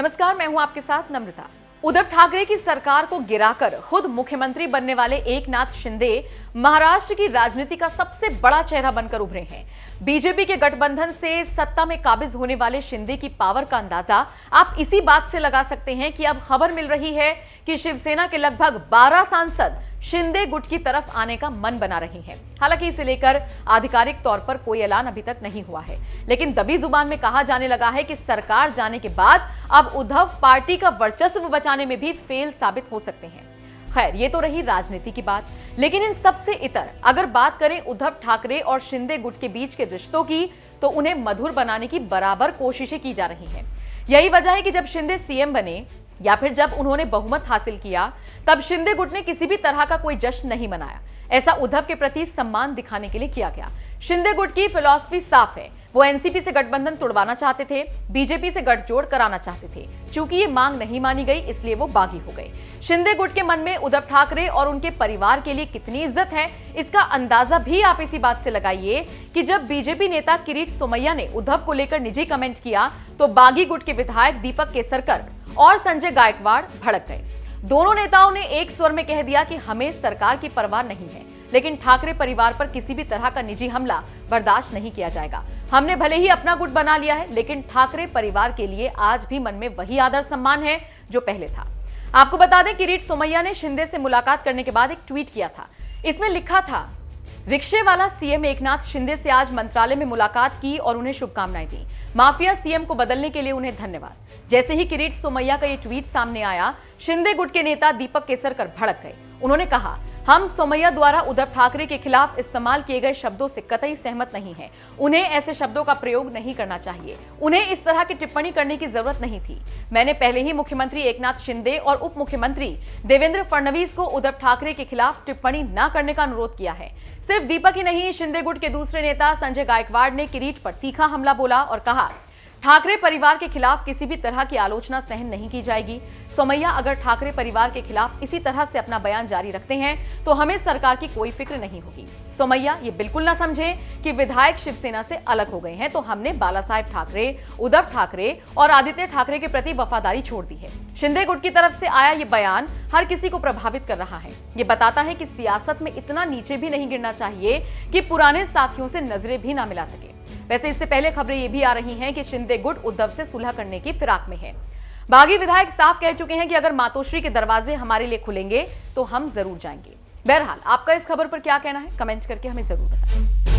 नमस्कार, मैं हूं आपके साथ नम्रता। उद्धव ठाकरे की सरकार को गिराकर खुद मुख्यमंत्री बनने वाले एकनाथ शिंदे महाराष्ट्र की राजनीति का सबसे बड़ा चेहरा बनकर उभरे हैं। बीजेपी के गठबंधन से सत्ता में काबिज होने वाले शिंदे की पावर का अंदाजा आप इसी बात से लगा सकते हैं कि अब खबर मिल रही है कि शिवसेना के लगभग 12 सांसद शिंदे गुट की तरफ आने का मन बना रही हैं। हालांकि इसे लेकर आधिकारिक तौर पर कोई ऐलान अभी तक नहीं हुआ है, लेकिन दबी जुबान में कहा जाने लगा है कि सरकार जाने के बाद अब उद्धव पार्टी का वर्चस्व बचाने में भी फेल साबित हो सकते हैं। खैर, ये तो रही राजनीति की बात, लेकिन इन सबसे इतर अगर बात करें उद्धव ठाकरे और शिंदे गुट के बीच के रिश्तों की, तो उन्हें मधुर बनाने की बराबर कोशिशें की जा रही हैं। यही वजह है कि जब शिंदे सीएम बने या फिर जब उन्होंने बहुमत हासिल किया, तब शिंदे गुट ने किसी भी तरह का कोई जश्न नहीं मनाया। ऐसा उद्धव के प्रति सम्मान दिखाने के लिए किया गया। शिंदे गुट की फिलॉसफी साफ है, वो एनसीपी से गठबंधन तोड़वाना चाहते थे, बीजेपी से गठजोड़ कराना चाहते थे। चूंकि ये मांग नहीं मानी गई, इसलिए वो बागी हो गए। शिंदे गुट के मन में उद्धव ठाकरे और उनके परिवार के लिए कितनी इज्जत है, इसका अंदाजा भी आप इसी बात से लगाइए कि जब बीजेपी नेता किरीट सोमैया ने उद्धव को लेकर निजी कमेंट किया, तो बागी गुट के विधायक दीपक केसरकर और संजय गायकवाड़ भड़क गए। दोनों नेताओं ने एक स्वर में कह दिया कि हमें सरकार की परवाह नहीं है, लेकिन ठाकरे परिवार पर किसी भी तरह का निजी हमला बर्दाश्त नहीं किया जाएगा। हमने भले ही अपना गुट बना लिया है, लेकिन ठाकरे परिवार के लिए आज भी मन में वही आदर सम्मान है जो पहले था। आपको बता दें, किरीट सोमैया ने शिंदे से मुलाकात करने के बाद एक ट्वीट किया था। इसमें लिखा था, रिक्शे वाला सीएम एकनाथ शिंदे से आज मंत्रालय में मुलाकात की और उन्हें शुभकामनाएं दी। माफिया सीएम को बदलने के लिए उन्हें धन्यवाद। जैसे ही किरीट सोमैया का ये ट्वीट सामने आया, शिंदे गुट के नेता दीपक केसरकर भड़क गए। उन्होंने कहा, हम सोमैया द्वारा उद्धव ठाकरे के खिलाफ इस्तेमाल किए गए शब्दों से कतई सहमत नहीं है। उन्हें ऐसे शब्दों का प्रयोग नहीं करना चाहिए। उन्हें इस तरह की टिप्पणी करने की जरूरत नहीं थी। मैंने पहले ही मुख्यमंत्री एकनाथ शिंदे और उप मुख्यमंत्री देवेंद्र फडणवीस को उद्धव ठाकरे के खिलाफ टिप्पणी न करने का अनुरोध किया है। सिर्फ दीपक ही नहीं, शिंदे गुट के दूसरे नेता संजय गायकवाड़ ने किरीट पर तीखा हमला बोला और कहा, ठाकरे परिवार के खिलाफ किसी भी तरह की आलोचना सहन नहीं की जाएगी। सोमैया अगर ठाकरे परिवार के खिलाफ इसी तरह से अपना बयान जारी रखते हैं, तो हमें सरकार की कोई फिक्र नहीं होगी। सोमैया ये बिल्कुल ना समझे कि विधायक शिवसेना से अलग हो गए हैं, तो हमने बाला साहेब ठाकरे, उद्धव ठाकरे और आदित्य ठाकरे के प्रति वफादारी छोड़ दी है। शिंदे गुट की तरफ से आया ये बयान हर किसी को प्रभावित कर रहा है। ये बताता है कि सियासत में इतना नीचे भी नहीं गिरना चाहिए कि पुराने साथियों से नजरें भी ना मिला सके। वैसे इससे पहले खबरें ये भी आ रही हैं कि शिंदे गुट उद्धव से सुलह करने की फिराक में है। बागी विधायक साफ कह चुके हैं कि अगर मातोश्री के दरवाजे हमारे लिए खुलेंगे तो हम जरूर जाएंगे। बहरहाल, आपका इस खबर पर क्या कहना है, कमेंट करके हमें जरूर बताएं।